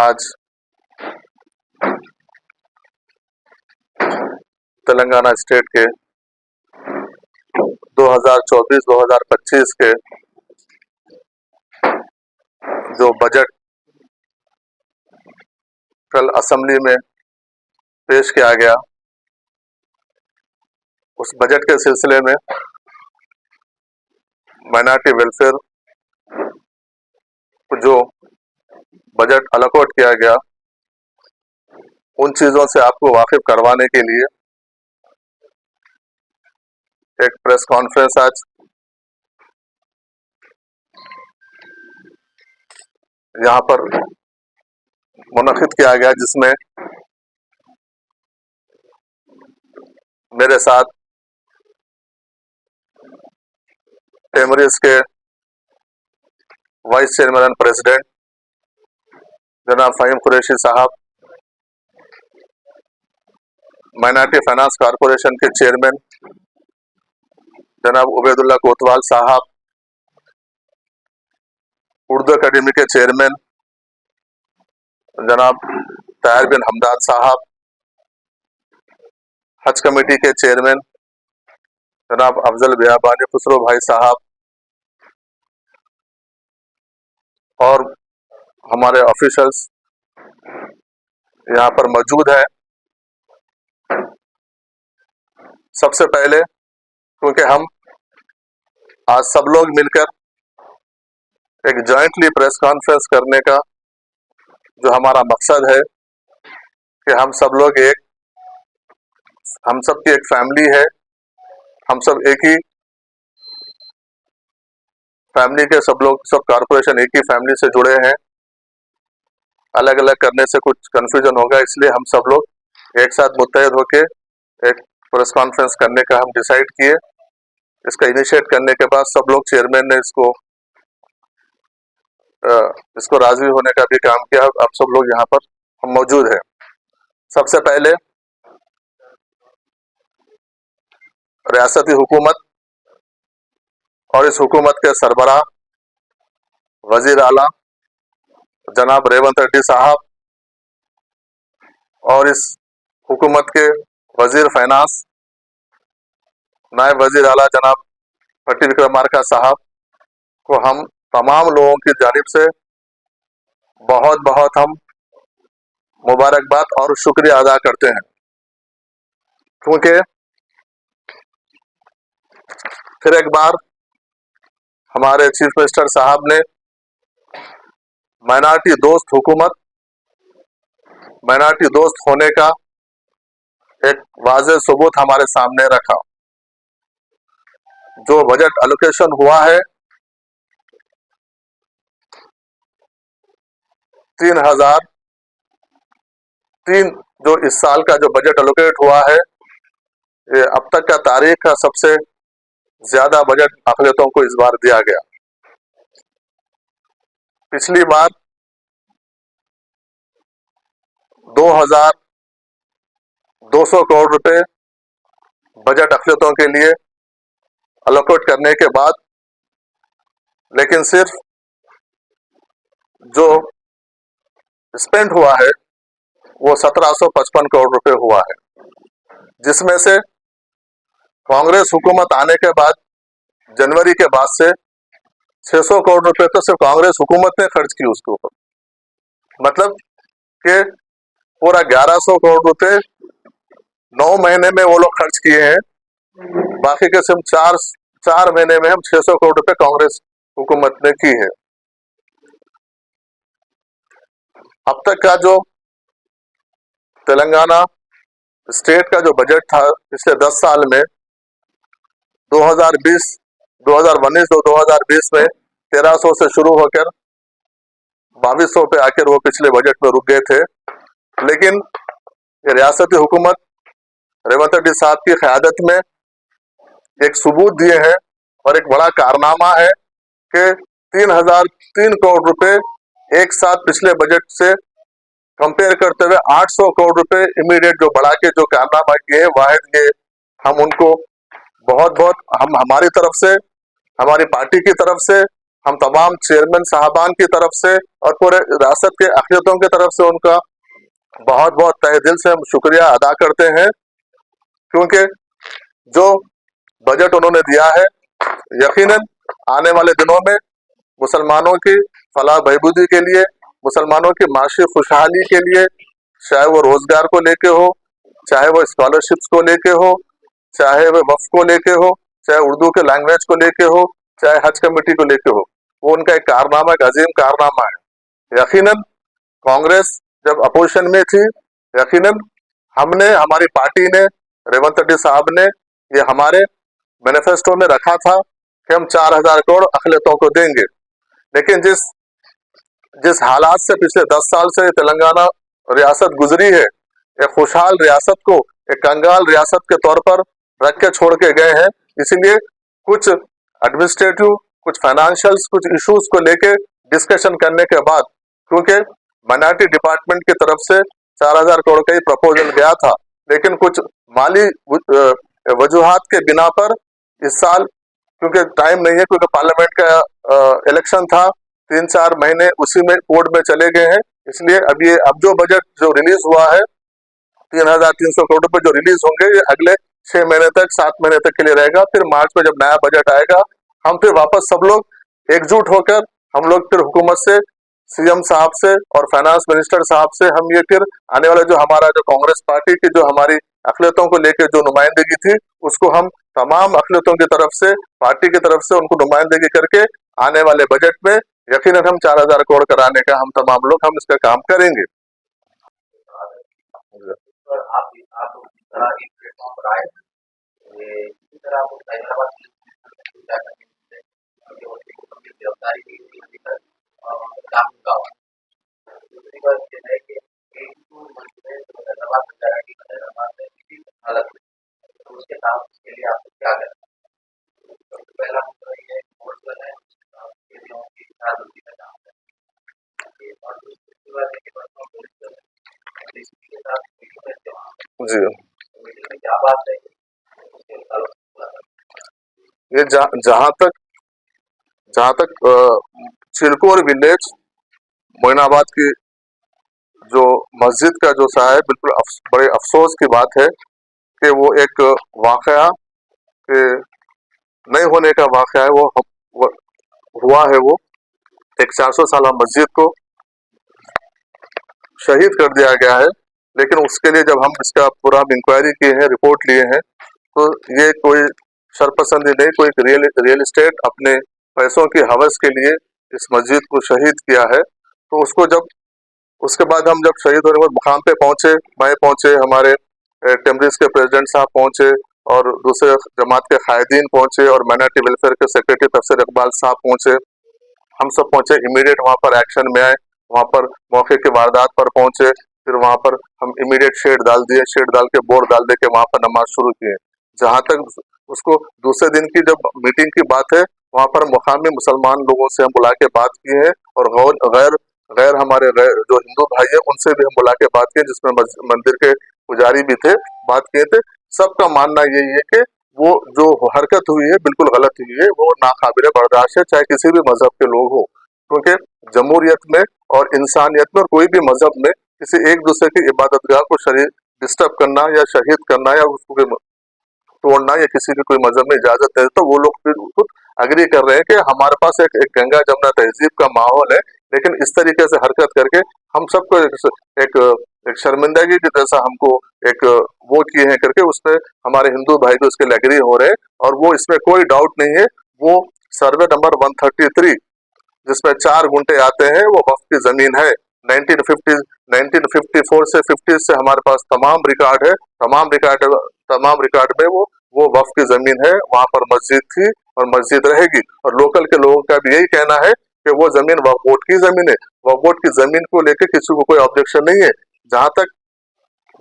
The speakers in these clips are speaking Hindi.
आज तेलंगाना स्टेट के 2024-2025 के जो बजट कल असेंबली में पेश किया गया, उस बजट के सिलसिले में माइनॉरिटी वेलफेयर को जो बजट अलॉट किया गया, उन चीजों से आपको वाकिफ करवाने के लिए एक प्रेस कॉन्फ्रेंस आज यहाँ पर मुनक्किद किया गया, जिसमें मेरे साथ टेमरिस के वाइस चेयरमैन एंड प्रेसिडेंट जनाब फ़हीम कुरैशी साहब, माइनॉरिटी फाइनेंस कॉरपोरेशन के चेयरमैन जनाब उबैदुल्लाह कोतवाल साहब, उर्दू अकेडमी के चेयरमैन जनाब ताहिर बिन हमदान साहब, हज कमेटी के चेयरमैन जनाब अफजल बियाबानी खुसरो भाई साहब और हमारे ऑफिशियल्स यहाँ पर मौजूद है। सबसे पहले, क्योंकि हम आज सब लोग मिलकर एक जॉइंटली प्रेस कॉन्फ्रेंस करने का जो हमारा मकसद है कि हम सब लोग हम सब की एक फैमिली है, हम सब एक ही फैमिली के सब कॉरपोरेशन एक ही फैमिली से जुड़े हैं। अलग अलग करने से कुछ कंफ्यूजन होगा, इसलिए हम सब लोग एक साथ मुत्तहद होकर एक प्रेस कॉन्फ्रेंस करने का हम डिसाइड किए। इसका इनिशिएट करने के बाद सब लोग चेयरमैन ने इसको राजी होने का भी काम किया। अब सब लोग यहाँ पर हम मौजूद हैं। सबसे पहले रियासती हुकूमत और इस हुकूमत के सरबराह वजीर आला जनाब रेवंत रेड्डी साहब और इस हुकूमत के वजीर फाइनेंस नायब वजीर आला जनाब भट्टी विक्रमार्का साहब को हम तमाम लोगों की जानिब से बहुत बहुत हम मुबारकबाद और शुक्रिया अदा करते हैं, क्योंकि फिर एक बार हमारे चीफ मिनिस्टर साहब ने माइनॉरिटी दोस्त हुकूमत, माइनॉरिटी दोस्त होने का एक वाज़ेह सबूत हमारे सामने रखा। जो बजट एलोकेशन हुआ है 3003, जो इस साल का जो बजट एलोकेट हुआ है, ये अब तक का तारीख का सबसे ज्यादा बजट अक़लियतों को इस बार दिया गया। पिछली बार 2200 करोड़ रुपए बजट अक़लियतों के लिए अलोकेट करने के बाद, लेकिन सिर्फ जो स्पेंड हुआ है वो 1755 करोड़ रुपए हुआ है, जिसमें से कांग्रेस हुकूमत आने के बाद जनवरी के बाद से 600 करोड़ रुपए तो सिर्फ कांग्रेस हुकूमत ने खर्च की उसके ऊपर। मतलब कि पूरा 1100 करोड़ रुपए 9 महीने में वो लोग खर्च किए हैं। बाकी के सिर्फ चार महीने में हम 600 करोड़ रुपए कांग्रेस हुकूमत ने की है। अब तक का जो तेलंगाना स्टेट का जो बजट था पिछले 10 साल में 2019 और 2020 में 1300 से शुरू होकर 2200 पे आकर वो पिछले बजट में रुक गए थे। लेकिन रियासती हुकूमत रेवंत रेड्डी साहब की क़यादत में एक सबूत दिए हैं और एक बड़ा कारनामा है कि 3003 करोड़ रुपए एक साथ पिछले बजट से कंपेयर करते हुए 800 करोड़ रुपए इमीडिएट जो बढ़ा के जो कारनामा किए, वाहिद ये हम उनको बहुत बहुत हम हमारी तरफ से, हमारी पार्टी की तरफ से हम तमाम चेयरमैन साहबान की तरफ से और पूरे रियासत के अक़लियतों की तरफ से उनका बहुत बहुत तहे दिल से हम शुक्रिया अदा करते हैं, क्योंकि जो बजट उन्होंने दिया है यकीनन आने वाले दिनों में मुसलमानों की फलाह बहबूदी के लिए, मुसलमानों की माशी खुशहाली के लिए, चाहे वो रोजगार को लेके हो, चाहे वो स्कॉलरशिप्स को लेके हो, चाहे वो वक्फ को लेके हो, चाहे उर्दू के लैंग्वेज को लेके हो, चाहे हज कमेटी को लेके हो, वो उनका एक कारनामा, एक अजीम कारनामा है। यकीनन कांग्रेस जब अपोजिशन में थी, यकीनन हमने, हमारी पार्टी ने, रेवंत रेड्डी साहब ने ये हमारे मैनिफेस्टो में रखा था कि हम 4,000 करोड़ अक़लियतों को देंगे। लेकिन जिस जिस हालात से पिछले 10 साल से तेलंगाना रियासत गुजरी है, एक खुशहाल रियासत को एक कंगाल रियासत के तौर पर रख के छोड़ के गए हैं। इसीलिए कुछ एडमिनिस्ट्रेटिव, कुछ फाइनेंशियल्स, कुछ इश्यूज को लेके डिस्कशन करने के बाद, क्योंकि माइनॉरिटी डिपार्टमेंट की तरफ से 4,000 करोड़ का ही प्रपोजल गया था, लेकिन कुछ माली वजूहात के बिना पर इस साल, क्योंकि टाइम नहीं है, क्योंकि पार्लियामेंट का इलेक्शन था, 3-4 महीने उसी में कोर्ट में चले गए हैं। इसलिए अब जो बजट जो रिलीज हुआ है 3,300 करोड़ रुपए जो रिलीज होंगे, ये अगले 6 महीने तक, 7 महीने तक के लिए रहेगा। फिर मार्च में जब नया बजट आएगा, हम फिर वापस सब लोग एकजुट होकर हम लोग फिर हुकूमत से, सीएम साहब से और फाइनेंस मिनिस्टर साहब से हम ये फिर आने वाला जो हमारा जो कांग्रेस पार्टी की जो हमारी अक़लियतों को लेकर जो नुमाइंदगी थी, उसको हम तमाम अक़लियतों की तरफ से, पार्टी की तरफ से उनको नुमाइंदगी करके आने वाले बजट में यकीनन हम 4,000 करोड़ कराने का हम तमाम लोग हम इसका काम करेंगे। जी, ये जहाँ तक चिलकोर विलेज मोइनाबाद की जो मस्जिद का जो सा है, बिल्कुल बड़े अफसोस की बात है कि वो एक वाकया के नहीं होने का वाकया है, वो हुआ है। वो एक 400 साल मस्जिद को शहीद कर दिया गया है, लेकिन उसके लिए जब हम इसका पूरा इंक्वायरी किए हैं, रिपोर्ट लिए हैं, तो ये कोई शरपसंदी नहीं, कोई रियल एस्टेट अपने पैसों की हवस के लिए इस मस्जिद को शहीद किया है। तो उसको जब उसके बाद हम जब शहीद होने के बाद मुकाम पे पहुंचे, मैं पहुंचे, हमारे टेमरिस के प्रेसिडेंट साहब पहुंचे और दूसरे जमात के कायदीन पहुंचे और माइनॉरिटी वेलफेयर के सेक्रेटरी तफसीर इकबाल साहब पहुंचे, हम सब पहुंचे, इमीडिएट वहां पर एक्शन में आए, वहां पर मौके के वारदात पर पहुंचे, फिर वहां पर हम इमीडिएट शेड डाल दिए, शेड डाल के बोर्ड डाल दे के वहां पर नमाज शुरू किए। जहां तक उसको दूसरे दिन की जब मीटिंग की बात है, वहां पर मुकामी मुसलमान लोगों से हम बुला के बात की है और गैर गैर हमारे जो हिंदू भाई है उनसे भी हम बुला के बात किए, जिसमें मंदिर के पुजारी भी थे, बात किए थे। सबका मानना यही है कि वो जो हरकत हुई है बिल्कुल गलत हुई है, वो नाकाबिले बर्दाश्त है, चाहे किसी भी मजहब के लोग हो, क्योंकि जमहूरियत में और इंसानियत में और कोई भी मजहब में किसी एक दूसरे की इबादतगाह को डिस्टर्ब करना या शहीद करना या उसको तोड़ना या किसी की कोई मजहब में इजाजत है, तो वो लोग फिर खुद अग्री कर रहे हैं कि हमारे पास एक गंगा जमुना तहजीब का माहौल है, लेकिन इस तरीके से हरकत करके हम सबको एक शर्मिंदगी की जैसा हमको एक वो किए हैं करके उसमें हमारे हिंदू भाई भी उसके लिए एग्री हो रहे हैं। और वो इसमें कोई डाउट नहीं है, वो सर्वे नंबर 133 जिसमें 4 गुंटे आते हैं, वो वक्फ की जमीन है। 1954 से 50 से हमारे पास तमाम रिकॉर्ड है, तमाम रिकॉर्ड में वो वक्फ की जमीन है, वहां पर मस्जिद थी और मस्जिद रहेगी। और लोकल के लोगों का भी यही कहना है कि वो जमीन वक्फ बोर्ड की जमीन है, वक्फ बोर्ड की जमीन को लेकर किसी को कोई ऑब्जेक्शन नहीं है। जहां तक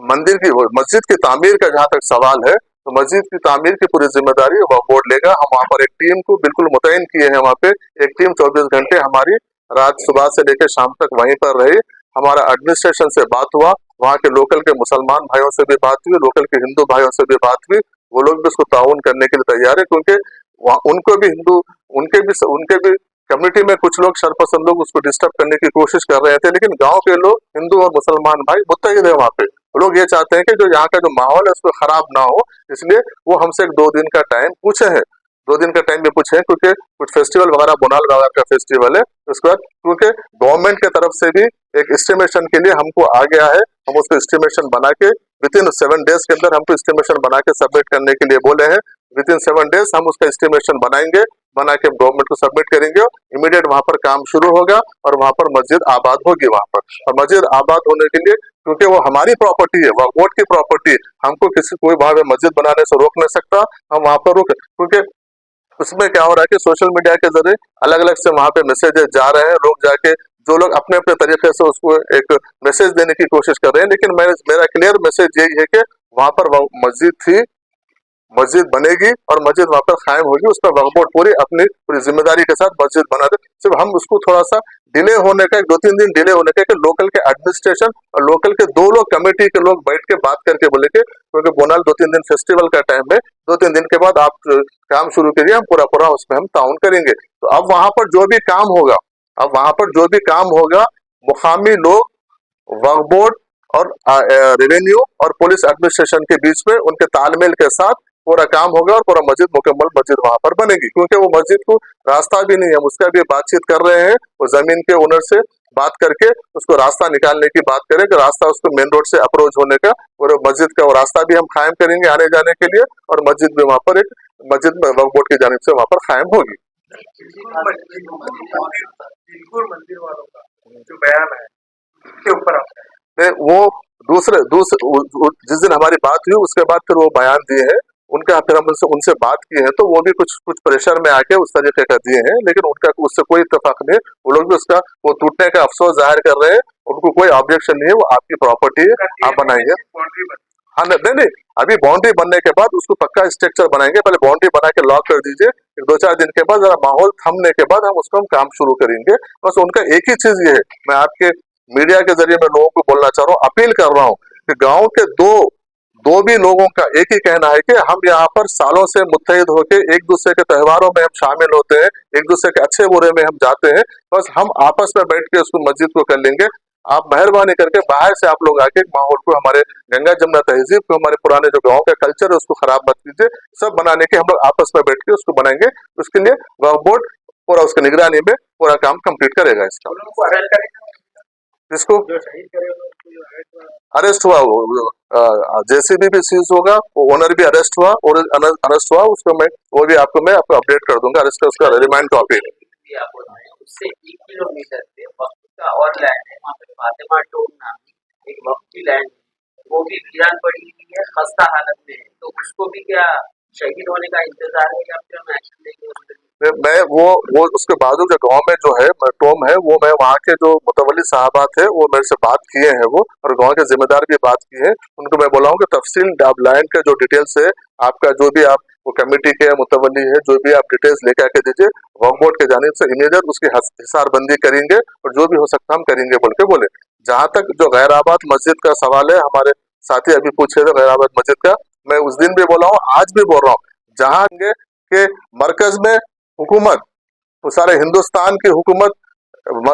मस्जिद की तामीर का जहां तक सवाल है, तो मस्जिद की तामीर की पूरी जिम्मेदारी वक्फ बोर्ड लेगा। हम वहाँ पर एक टीम को बिल्कुल मुतयन किए हैं, वहाँ पे एक टीम 24 घंटे हमारी रात सुबह से लेकर शाम तक वहीं पर रही। हमारा एडमिनिस्ट्रेशन से बात हुआ, वहाँ के लोकल के मुसलमान भाइयों से भी बात हुई, लोकल के हिंदू भाइयों से भी बात हुई, वो लोग भी उसको ताउन करने के लिए तैयार है, क्योंकि उनको भी उनके भी कम्युनिटी में कुछ लोग शरपसंद लोग उसको डिस्टर्ब करने की कोशिश कर रहे थे, लेकिन गांव के लोग, हिंदू और मुसलमान भाई मुत्तहिद है वहाँ पे। वो लोग ये चाहते हैं कि जो यहाँ का जो माहौल है उसको खराब ना हो, इसलिए वो हमसे एक 2 दिन का टाइम पूछे हैं। 2 दिन का टाइम भी पूछे हैं, क्योंकि कुछ फेस्टिवल वगैरह, बोनाल वगैरह का फेस्टिवल है। उसके बाद क्योंकि गवर्नमेंट की तरफ से भी एक एस्टिमेशन के लिए हमको आ गया है, हम उसको एस्टिमेशन बना के विद इन 7 डेज के अंदर हमको एस्टिमेशन बना के सबमिट करने के लिए बोले हैं। विद इन 7 डेज हम उसका एस्टिमेशन बनाएंगे, बना के गवर्नमेंट को सबमिट करेंगे। इमीडिएट वहां पर काम शुरू होगा और वहां पर मस्जिद आबाद होगी वहां पर। और मस्जिद आबाद होने के लिए, क्योंकि वो हमारी प्रॉपर्टी है, वक्फ बोर्ड की प्रॉपर्टी, हमको किसी कोई वहां पे मस्जिद बनाने से रोक नहीं सकता। हम वहां पर रुक, क्योंकि उसमें क्या हो रहा है कि सोशल मीडिया के जरिए अलग अलग से वहां पे मैसेजेस जा रहे हैं, लोग जाके जो लोग अपने अपने तरीके से उसको एक मैसेज देने की कोशिश कर रहे हैं, लेकिन मेरा क्लियर मैसेज यही है कि वहां पर मस्जिद थी, मस्जिद बनेगी और मस्जिद वहां पर कायम होगी। उस पर वक्फ बोर्ड पूरी अपनी पूरी जिम्मेदारी के साथ मस्जिद बना दे। सिर्फ हम उसको थोड़ा सा डिले होने का, 2-3 दिन डिले होने का, कि लोकल के एडमिनिस्ट्रेशन और लोकल के 2 लोग कमेटी के लोग बैठ के बात करके बोले कि क्योंकि बोनाल 2-3 दिन फेस्टिवल का टाइम है, 2-3 दिन के बाद आप काम शुरू करिए, हम पूरा उसमें हम ताउन करेंगे। तो अब वहां पर जो भी काम होगा, अब वहां पर जो भी काम होगा, मुकामी लोग, वक्फ बोर्ड और रेवेन्यू और पुलिस एडमिनिस्ट्रेशन के बीच में उनके तालमेल के साथ पूरा काम होगा और पूरा मस्जिद, मुकम्मल मस्जिद वहां पर बनेगी। क्योंकि वो मस्जिद को रास्ता भी नहीं है, हम उसका भी बातचीत कर रहे हैं, वो जमीन के ओनर से बात करके उसको रास्ता निकालने की बात करें कि रास्ता उसको मेन रोड से अप्रोच होने का, और मस्जिद का वो रास्ता भी हम कायम करेंगे आने जाने के लिए, और मस्जिद भी वहां पर एक मस्जिद वक्फ बोर्ड की जानिब से वहां पर कायम होगी। मंदिर वालों का जो बयान है उसके ऊपर वो दूसरे जिस दिन हमारी बात हुई उसके बाद फिर वो बयान दिए हैं उनका, फिर हम उनसे बात की है, तो वो भी कुछ प्रेशर में आके उस तरीके का दिए हैं, लेकिन उनका उससे कोई इत्तेफाक नहीं है। वो लोग भी उसका वो टूटने का अफसोस जाहिर कर रहे हैं, उनको कोई ऑब्जेक्शन नहीं है, वो आपकी प्रॉपर्टी है, आप बनाइए। हाँ नहीं, अभी बाउंड्री बनने के बाद उसको पक्का स्ट्रक्चर बनाएंगे, पहले बाउंड्री बना के लॉक कर दीजिए, 2-4 दिन के बाद जरा माहौल थमने के बाद हम उसको काम शुरू करेंगे। बस उनका एक ही चीज ये है, मैं आपके मीडिया के जरिए मैं लोगों को बोलना चाह रहा हूँ, अपील कर रहा हूँ कि गांव के दो भी लोगों का एक ही कहना है कि हम यहाँ पर सालों से मुत्तहिद होके एक दूसरे के त्योहारों में हम शामिल होते हैं, एक दूसरे के अच्छे बुरे में हम जाते हैं, बस हम आपस में बैठ के उसको मस्जिद को कर लेंगे। आप मेहरबानी करके बाहर से आप लोग आके माहौल को, हमारे गंगा जमुना तहजीब को, हमारे पुराने जो गाँव का कल्चर है उसको खराब मत कीजिए। सब बनाने के हम लोग आपस में बैठ के उसको बनाएंगे, उसके लिए वक्फ बोर्ड पूरा उसकी निगरानी में पूरा काम कंप्लीट करेगा। इसका जिसको अरेस्ट हुआ, जेसीबी भी सीज होगा, ओनर भी अरेस्ट हुआ, और अरेस्ट हुआ उसको वो भी आपको मैं अपडेट कर दूंगा, अरेस्ट उसका रिमांड कॉपी। उससे 1 किलोमीटर पे वक्त का और लैंड है, वहाँ पे फातिमा टोम नाम एक वक्त की लैंड, वो भी वीरान पड़ी हुई है, खस्ता हालत में है, तो उसको भी क्या शहीद होने का इंतजार है या फिर हम एक्शन लेंगे? मैं वो उसके बाजू के गांव में जो है टोम है, वो मैं वहाँ के जो मुतवल्ली साहबा थे वो मेरे से बात किए हैं, वो और गांव के जिम्मेदार भी बात किए हैं, उनको मैं बोला हूँ कि तफसील लैंड का जो डिटेल्स है आपका, जो भी आप वो कमेटी के मुतवल्ली है, जो भी आप डिटेल्स लेके आके दीजिए, वक्फ बोर्ड के जानिब से इमीडिएट उसकी हिसारबंदी करेंगे और जो भी हो सकता हम करेंगे बोल के बोले। जहाँ तक जो गैर आबाद मस्जिद का सवाल है, हमारे साथी अभी पूछे थे गैर आबाद मस्जिद का, मैं उस दिन भी बोला हूँ, आज भी बोल रहा हूँ, जहाँ के मरकज में हुकूमत, वो सारे हिंदुस्तान की हुकूमत,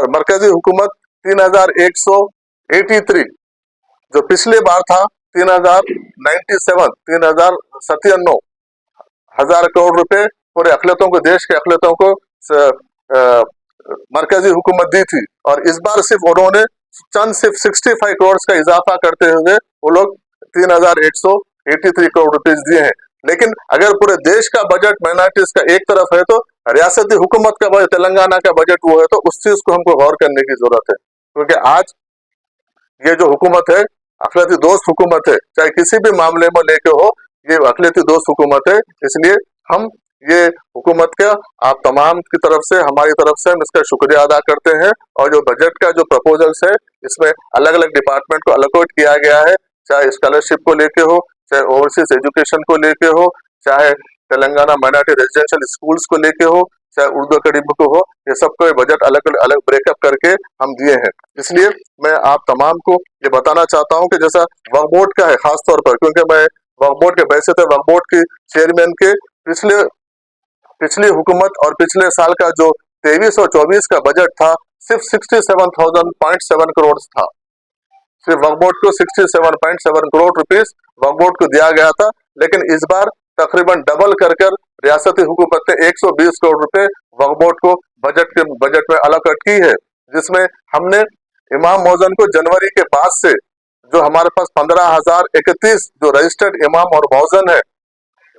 मरकजी हुकूमत 3183 जो पिछले बार था 3,097 हजार करोड़ रुपए पूरे अखिलतों को, देश के अखिलतों को मरकजी हुकूमत दी थी, और इस बार सिर्फ उन्होंने सिर्फ 65 करोड़ का इजाफा करते हुए वो लोग 3,183 करोड़ रुपीज दिए हैं। लेकिन अगर पूरे देश का बजट माइनॉरिटीज का एक तरफ है, तो रियासती हुकूमत का बजट, तेलंगाना का बजट वो है, तो उस चीज को हमको गौर करने की जरूरत है, क्योंकि आज ये जो हुकूमत है अखिलती दोस्त हुकूमत है, चाहे किसी भी मामले में लेके हो, ये अखिलती दोस्त हुकूमत है। इसलिए हम ये हुकूमत का आप तमाम की तरफ से, हमारी तरफ से हम इसका शुक्रिया अदा करते हैं। और जो बजट का जो प्रपोजल्स है, इसमें अलग अलग डिपार्टमेंट को अलॉकेट किया गया है, चाहे स्कॉलरशिप को लेके हो, चाहे ओवरसीज एजुकेशन को लेके हो, चाहे तेलंगाना माइनॉरिटी रेजिडेंशियल स्कूल्स को लेके हो, चाहे उर्दू अकेडमी को हो, ये सबको बजट अलग अलग ब्रेकअप करके हम दिए हैं। इसलिए मैं आप तमाम को ये बताना चाहता हूं कि जैसा वक्फ बोर्ड का है खासतौर पर, क्योंकि मैं वक्फ बोर्ड के वैसे थे, वक्फ बोर्ड की चेयरमैन के पिछली हुकूमत और पिछले साल का जो 23 और 24 का बजट था सिर्फ 67,000.7 करोड़ था। सिर्फ वक्फ बोर्ड को 67.7 करोड़ रुपीस वक्फ बोर्ड को दिया गया था, लेकिन इस बार तकरीबन डबल कर रियासती हुकूमत ने 120 करोड़ रुपए वक्फ बोर्ड को बजट में अलॉकेट की है, जिसमें हमने इमाम मौजन को जनवरी के बाद से जो हमारे पास 15,031 जो रजिस्टर्ड इमाम और मौजन है,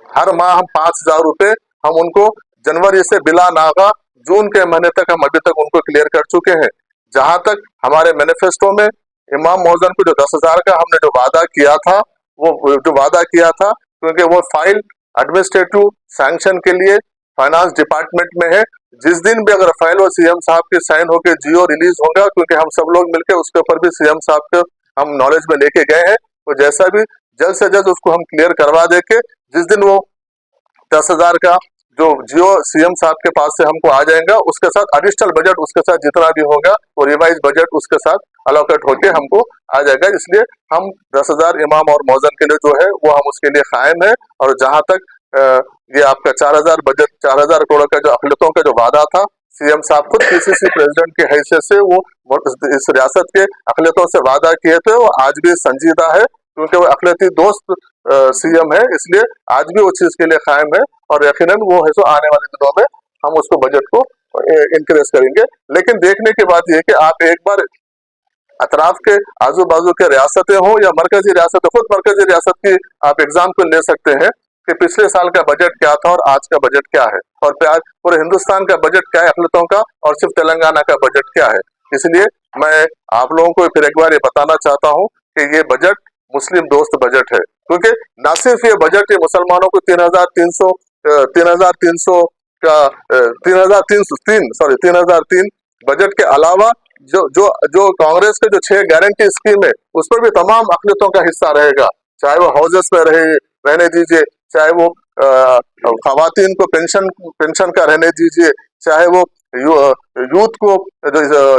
हर माह हम 5,000 रुपए हम उनको जनवरी से बिला नागा जून के महीने तक हम अभी तक उनको क्लियर कर चुके हैं। जहां तक हमारे मैनिफेस्टो में इमाम मौजन को जो 10,000 का हमने जो वादा किया था, क्योंकि वो फाइल एडमिनिस्ट्रेटिव सैंक्शन के लिए फाइनेंस डिपार्टमेंट में है। जिस दिन भी अगर फाइल और सीएम साहब की साइन होकर जियो रिलीज होगा, क्योंकि हम सब लोग मिलकर उसके ऊपर भी सीएम साहब के हम नॉलेज में लेके गए हैं, तो जैसा भी जल्द से जल्द उसको हम क्लियर करवा देके जिस दिन वो 10,000 का जो जियो सीएम साहब के पास से हमको आ जाएगा, उसके साथ एडिशनल बजट उसके साथ जितना भी होगा वो रिवाइज बजट उसके साथ अलोकेट होके हमको आ जाएगा। इसलिए हम 10,000 इमाम और मौजन के लिए जो है वो हम उसके लिए कायम है। और जहां तक ये आपका 4,000 बजट 4,000 करोड़ का जो अखिलतों का जो वादा था, सीएम साहब खुद पीसीसी प्रेसिडेंट की हैसियत से वो इस रियासत के अखिलतों से वादा किए थे, वो आज भी संजीदा है, क्योंकि वो अखिलती दोस्त सीएम है, इसलिए आज भी वो चीज के लिए कायम है। और यकीनन वो है सो आने वाले दिनों में हम उसको बजट को इंक्रीज करेंगे। लेकिन देखने की बात यह कि आप एक बार अतराफ के आजू बाजू के रियासतें हो या मरकजी रियासत, खुद मरकजी रियासत की आप एग्जाम्पल ले सकते हैं कि पिछले साल का बजट क्या था और आज का बजट क्या है, और पूरे हिंदुस्तान का बजट क्या है अखिलतों का, और सिर्फ तेलंगाना का बजट क्या है। इसलिए मैं आप लोगों को फिर एक बार ये बताना चाहता हूँ कि ये बजट मुस्लिम दोस्त बजट है, क्योंकि न सिर्फ ये बजट मुसलमानों को 3,300 का 3,303 बजट के अलावा जो जो जो कांग्रेस के जो 6 गारंटी स्कीम है उस पर भी तमाम अकलियतों का हिस्सा रहेगा, चाहे वो हाउसेस में रहने दीजिए, चाहे वो खवातीन को पेंशन का रहने दीजिए, चाहे वो यूथ को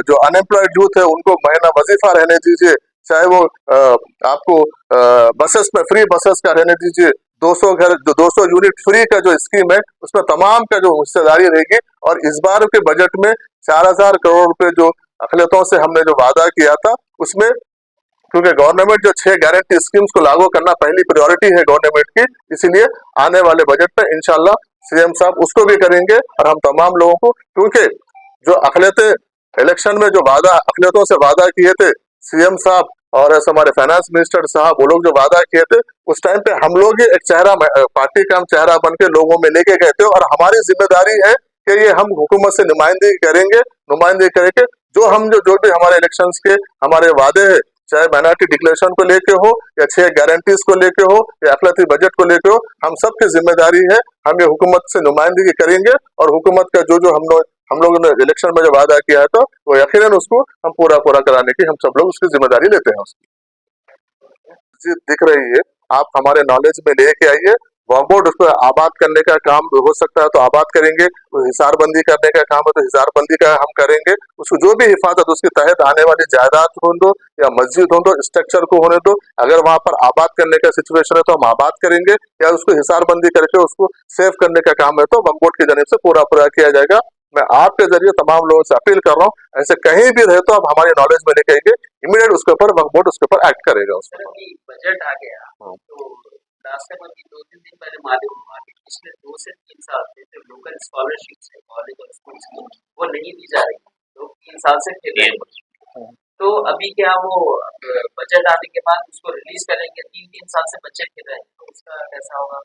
जो अनएम्प्लॉयड यूथ है उनको महीना वजीफा रहने दीजिए, चाहे वो आपको बसेस में फ्री बसेस का रहने दीजिए, 200 यूनिट फ्री का जो स्कीम है उसमें तमाम का जो हिस्सेदारी रहेगी। और इस बार के बजट में 4,000 करोड़ रुपए जो अखिलतों से हमने जो वादा किया था, उसमें क्योंकि गवर्नमेंट जो 6 गारंटी स्कीम्स को लागू करना पहली प्रायोरिटी है गवर्नमेंट की, इसीलिए आने वाले बजट में इंशाल्लाह सीएम साहब उसको भी करेंगे। और हम तमाम लोगों को, क्योंकि जो अखिलतें इलेक्शन में जो वादा अखिलतों से वादा किए थे सीएम साहब और ऐसे हमारे फाइनेंस मिनिस्टर साहब, वो लोग जो वादा किए थे उस टाइम पे हम लोग ही एक चेहरा पार्टी का हम चेहरा बन के लोगों में लेके गए थे, और हमारी जिम्मेदारी है कि ये हम हुकूमत से नुमाइंदगी करेंगे जो भी हमारे इलेक्शंस के हमारे वादे हैं, चाहे माइनॉरिटी डिक्लेरेशन को लेके हो या 6 गारंटीज को लेके हो या अखिलती बजट को लेके हो, हम सबकी जिम्मेदारी है, हम ये हुकूमत से नुमाइंदगी करेंगे। और हुकूमत का जो हम लोगों ने इलेक्शन में जो वादा किया है तो वो यकीनन उसको हम पूरा कराने की हम सब लोग उसकी जिम्मेदारी लेते हैं। उसकी दिख रही है, आप हमारे नॉलेज में लेके आइए, वक्फ बोर्ड उसको आबाद करने का काम हो सकता है तो आबाद करेंगे, हिसारबंदी करने का काम है तो हिसारबंदी का हम करेंगे, उसको जो भी हिफाजत उसके तहत आने वाली जायदाद हो दो या मस्जिद हो दो, स्ट्रक्चर को होने दो, अगर वहां पर आबाद करने का सिचुएशन है तो हम आबाद करेंगे, या उसको हिसारबंदी करके उसको सेव करने का काम है तो वक्फ बोर्ड की जानिब से पूरा किया जाएगा। मैं आपके जरिए तमाम लोगों से अपील कर रहा हूँ, ऐसे कहीं भी रहे तो आप हमारी नॉलेज में लेके आएंगे, इमीडिएट उसके ऊपर वक्फ बोर्ड उसके ऊपर एक्ट करेगा। बजट आ गया तो राष्ट्रपति 2-3 दिन पहले मालूम हुआ कि पिछले 2 से 3 साल से जो लोकल स्कॉलरशिप्स है कॉलेज और स्कूल्स की वो नहीं दी जा रही, लोग 3 साल से खेल रहे। तो अभी क्या वो बजट आने के बाद उसको रिलीज करेंगे, 3-3 साल से बच्चे खेल रहे हैं, तो उसका कैसा होगा?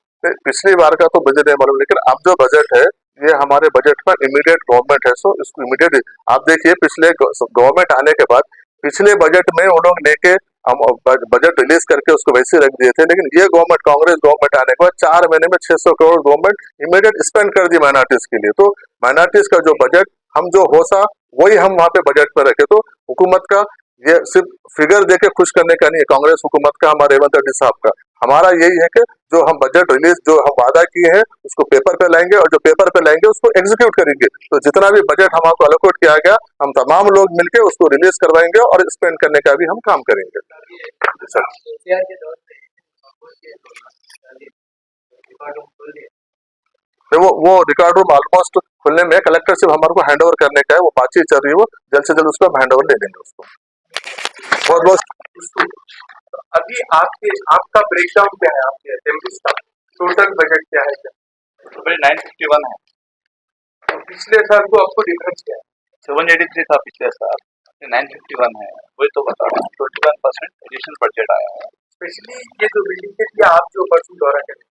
पिछली बार का तो बजट है मालूम, लेकिन अब जो बजट है ये हमारे बजट पर इमीडिएट गवर्नमेंट है, सो इसको इमीडिएट आप देखिए, पिछले गवर्नमेंट आने के बाद पिछले बजट में वो लोग लेके हम बजट रिलीज करके उसको वैसे रख दिए थे, लेकिन ये गवर्नमेंट कांग्रेस गवर्नमेंट आने के बाद 4 महीने में 600 करोड़ गवर्नमेंट इमीडिएट स्पेंड कर दी माइनॉरिटीज के लिए। तो माइनॉरिटीज का जो बजट हम जो होसा वही हम वहां पे बजट में रखे, तो हुकूमत का ये सिर्फ फिगर देके खुश करने का नहीं है कांग्रेस हुकूमत का, हमारे रेवंत रेड्डी साहब का, हमारा यही है कि जो हम बजट रिलीज जो हम वादा किए हैं उसको पेपर पे लाएंगे, और जो पेपर पे लाएंगे उसको एग्जीक्यूट करेंगे। तो जितना भी बजट हमारे अलोकेट किया गया हम तमाम लोग मिलकर उसको रिलीज करवाएंगे और स्पेंड करने का भी हम काम करेंगे। तो वो रिकॉर्ड रूम ऑलमोस्ट खुलने में कलेक्टरशिप हमारे को हैंड ओवर करने का है, वो बातचीत चल रही है, वो जल्द से जल्द उसको हम हैंड ओवर दे देंगे उसको। बहुत बहुत अभी आपका ब्रेकडाउन क्या है आपके असेंबलीज का? टोटल बजट क्या है? तो भाई 951 है, तो पिछले साल को आपको डिफरेंस क्या है? 783 था पिछले साल, 951 है, वही तो बता रहा हूँ, 21% एडिशनल बजट आया है। स्पेशली ये जो बिल्डिंग के लिए आप जो परसों दौरा करें,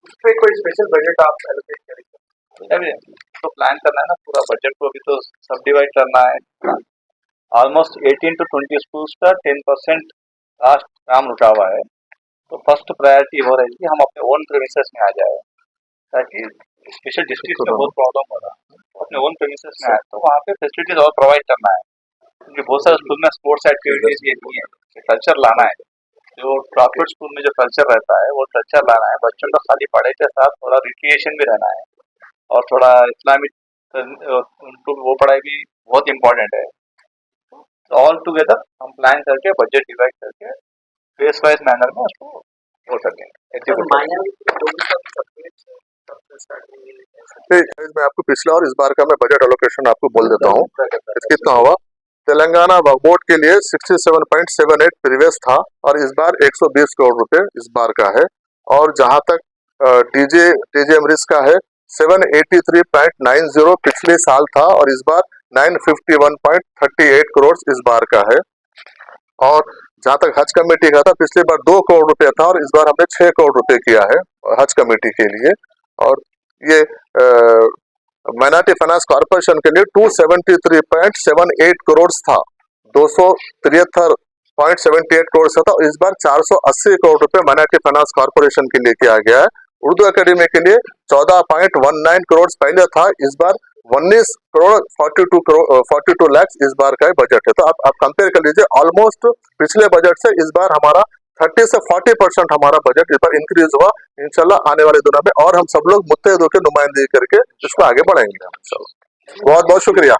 उस पर कोई स्पेशल बजट आप एलोकेट करेंगे? अभी तो प्लान करना है ना, पूरा बजट को अभी तो सब डिवाइड करना है। ऑलमोस्ट 18 to 20 स्कूल्स का 10% लास्ट काम रुका हुआ है, तो फर्स्ट प्रायोरिटी हो रही है कि हम अपने ओन प्रेमिसेस में आ जाए, ताकि स्पेशल डिस्ट्रिक्ट में बहुत प्रॉब्लम हो रहा है, अपने ओन प्रेमिसेस में आए तो वहाँ पे फैसिलिटीज और प्रोवाइड करना है, क्योंकि बहुत सारे स्कूल में स्पोर्ट्स एक्टिविटीज ये नहीं है, कल्चर लाना है, जो प्राइवेट स्कूल में जो कल्चर रहता है वो कल्चर लाना है, बच्चों का खाली पढ़ाई के साथ थोड़ा रिक्रिएशन भी रहना है, और थोड़ा इस्लामिक उनको वो पढ़ाई भी बहुत इम्पोर्टेंट है। ऑल टुगेदर हम प्लान करके बजट डिवाइड करके फेस वाइज मैनर में उसको हो सके एग्जीक्यूट। मैं आपको पिछला और इस बार का मैं बजट एलोकेशन आपको बोल देता हूँ कितना हुआ। तेलंगाना वक्फ बोर्ड के लिए 67.78 प्रीवियस था और इस बार 120 करोड़ रुपए इस बार का है, और जहां तक टीजे रिस्क का है 783.90 पिछले साल था और इस बार 951.38 करोड़ इस बार का है। और जहां तक हज कमेटी का था, पिछले बार 2 करोड़ रुपए था और इस बार हमने 6 करोड़ रुपए किया है हज कमेटी के लिए। और ये माइनॉरिटी फाइनेंस कॉर्पोरेशन के लिए 273.78 करोड़ था, 273.78 करोड़ था, इस बार 480 करोड़ रुपए माइनॉरिटी फाइनेंस कॉर्पोरेशन के लिए किया गया है। उर्दू एकेडमी के लिए 14.19 करोड़ पहले था, इस बार 19 करोड़ 42 लाख इस बार का बजट है। तो आप कंपेयर कर लीजिए, ऑलमोस्ट पिछले बजट से इस बार हमारा 30 से 40% हमारा बजट इस पर इंक्रीज हुआ। इंशाल्लाह आने वाले दिनों में और हम सब लोग मुत्तहिद होकर नुमाइंदगी करके इसको आगे बढ़ाएंगे इंशाल्लाह। बहुत बहुत शुक्रिया।